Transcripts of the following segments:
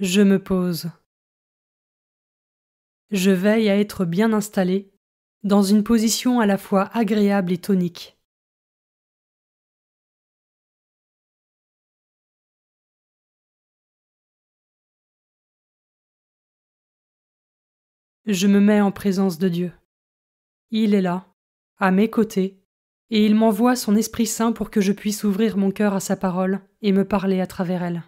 Je me pose. Je veille à être bien installé, dans une position à la fois agréable et tonique. Je me mets en présence de Dieu. Il est là, à mes côtés, et il m'envoie son Esprit Saint pour que je puisse ouvrir mon cœur à sa parole et me parler à travers elle.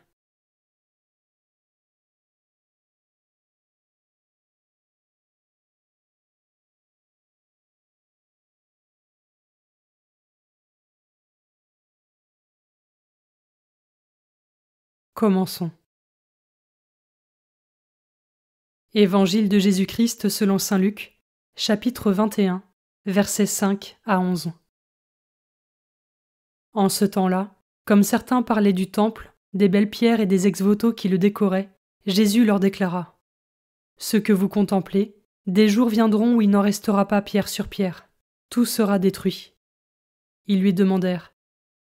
Commençons. Évangile de Jésus-Christ selon saint Luc, chapitre 21, versets 5 à 11. En ce temps-là, comme certains parlaient du temple, des belles pierres et des ex-voto qui le décoraient, Jésus leur déclara : Ce que vous contemplez, des jours viendront où il n'en restera pas pierre sur pierre, tout sera détruit. Ils lui demandèrent :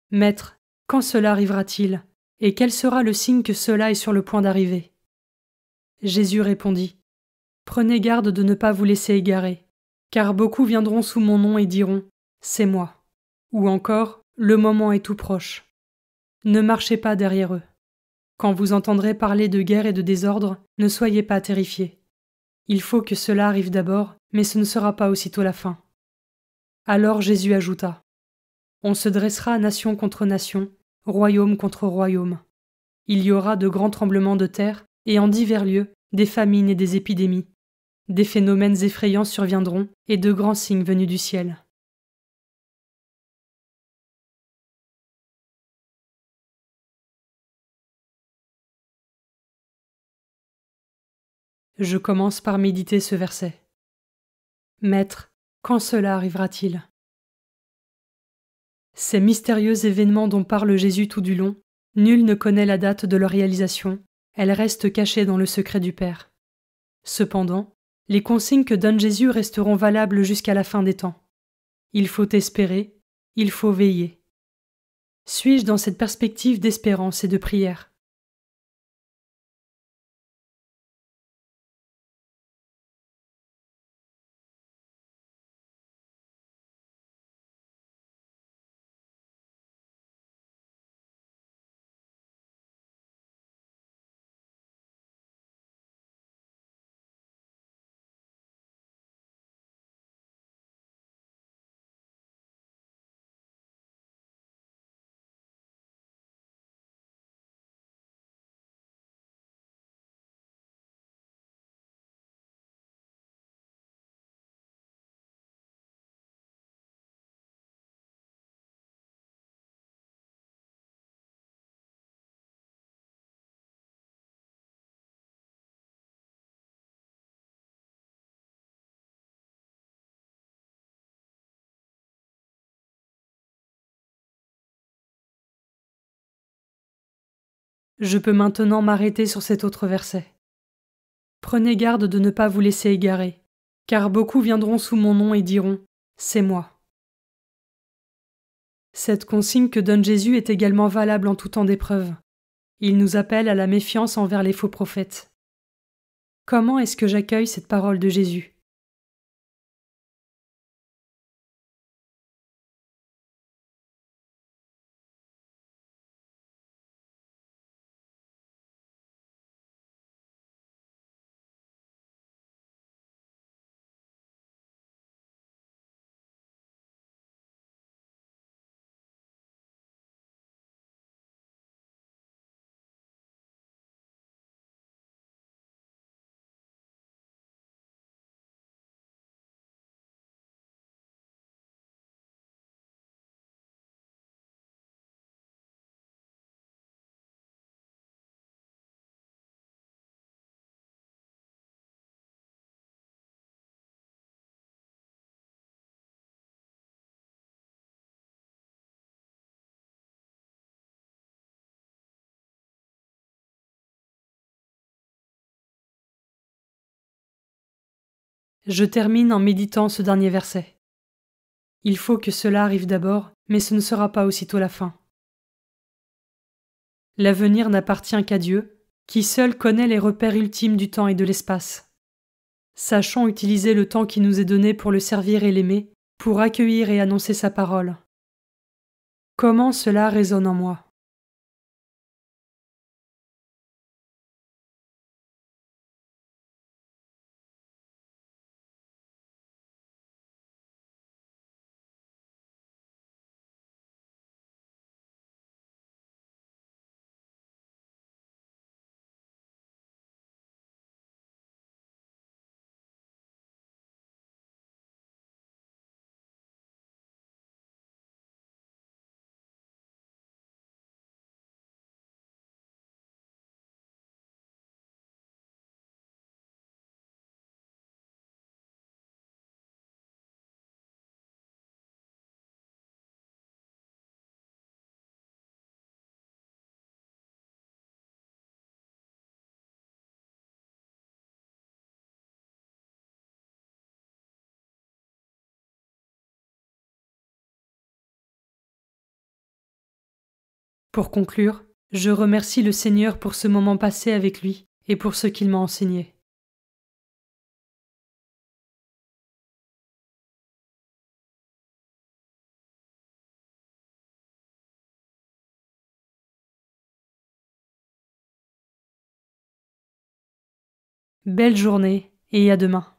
Maître, quand cela arrivera-t-il, et quel sera le signe que cela est sur le point d'arriver ? Jésus répondit : Prenez garde de ne pas vous laisser égarer, car beaucoup viendront sous mon nom et diront : C'est moi. Ou encore : Le moment est tout proche. Ne marchez pas derrière eux. Quand vous entendrez parler de guerre et de désordre, ne soyez pas terrifiés. Il faut que cela arrive d'abord, mais ce ne sera pas aussitôt la fin. Alors Jésus ajouta : On se dressera nation contre nation, royaume contre royaume. Il y aura de grands tremblements de terre, et en divers lieux, des famines et des épidémies. Des phénomènes effrayants surviendront, et de grands signes venus du ciel. Je commence par méditer ce verset. Maître, quand cela arrivera-t-il ? Ces mystérieux événements dont parle Jésus tout du long, nul ne connaît la date de leur réalisation, elles restent cachées dans le secret du Père. Cependant, les consignes que donne Jésus resteront valables jusqu'à la fin des temps. Il faut espérer, il faut veiller. Suis-je dans cette perspective d'espérance et de prière ? Je peux maintenant m'arrêter sur cet autre verset. Prenez garde de ne pas vous laisser égarer, car beaucoup viendront sous mon nom et diront : C'est moi. Cette consigne que donne Jésus est également valable en tout temps d'épreuve. Il nous appelle à la méfiance envers les faux prophètes. Comment est-ce que j'accueille cette parole de Jésus ? Je termine en méditant ce dernier verset. Il faut que cela arrive d'abord, mais ce ne sera pas aussitôt la fin. L'avenir n'appartient qu'à Dieu, qui seul connaît les repères ultimes du temps et de l'espace. Sachons utiliser le temps qui nous est donné pour le servir et l'aimer, pour accueillir et annoncer sa parole. Comment cela résonne en moi? Pour conclure, je remercie le Seigneur pour ce moment passé avec lui et pour ce qu'il m'a enseigné. Belle journée et à demain.